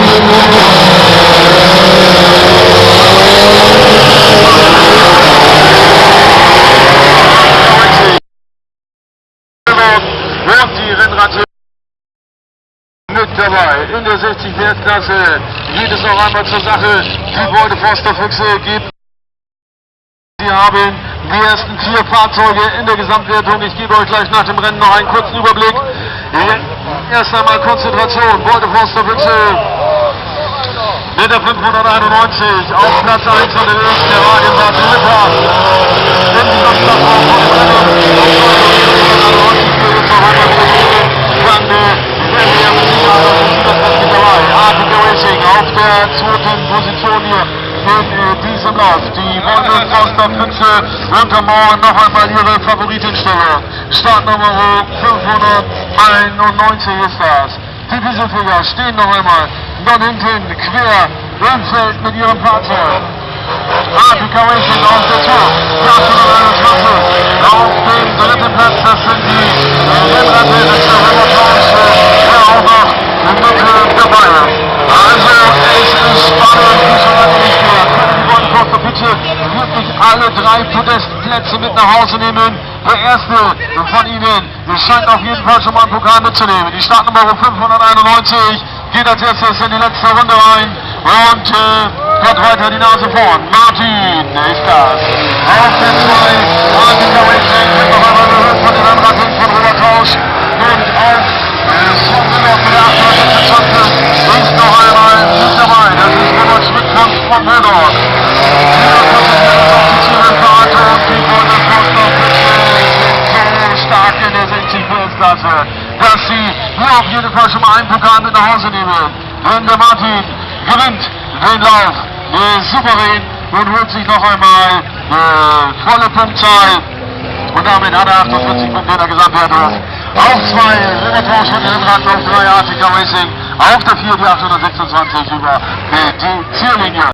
Und die Rennradteam mit dabei in der 60 Wertklasse. Geht es noch einmal zur Sache. Die Beute Forster Füchse gibt. Sie haben die ersten 4 Fahrzeuge in der Gesamtwertung. Ich gebe euch gleich nach dem Rennen noch einen kurzen Überblick. Erst einmal Konzentration. Beute Forster Füchse mit der 591 auf Platz 1 unterwegs. Der Wagen war Dritter. Im Gesamtverfahren von dem Rennen. Auf der zweiten Position hier in diesem Lauf. Die Beute Forster Füchse unter morgen noch einmal ihre Favoritenstelle. Startnummer 591 ist das. Die Wieselflieger stehen noch einmal dann hinten quer im Feld mit ihrem Fahrzeug. Africa Racing aus der Tour. 821 auf dem dritten Platz. Das sind die Rennradhelden der Rennradtausch. Der auch noch mit dabei ist. Also es ist spannend, wie schon lange nicht mehr. Können die Beute Forster Füchse wirklich alle 3 Podestplätze mit nach Hause nehmen? Der erste von ihnen scheint auf jeden Fall schon mal ein Pokal mitzunehmen. Die Startnummer 591 geht als erstes in die letzte Runde rein und hat weiter die Nase vorn. Martin ist das. Auf der 2 Africa Racing wird noch einmal gehört von den Rennradhelden von Robert Tausch. Und auf der 826 ist noch einmal mit dabei. Das ist Robert Schmidt-Kampf von Höldorf. Hier konzentriert sich auf die Zielfahrt und die Beute Forster Füchse sind so stark in der 60 PS-Klasse, dass sie hier auf jeden Fall schon mal einen Pokal mit nach Hause nehmen. Denn der Martin gewinnt den Lauf souverän und holt sich noch einmal volle Punktzahl. Und damit hat er 48 Punkte in der Gesamtwertung. Auf 2 Rennradtausch von den Rennrad, auf 3 Africa Racing, auf der 4 die 826 über die Ziellinie.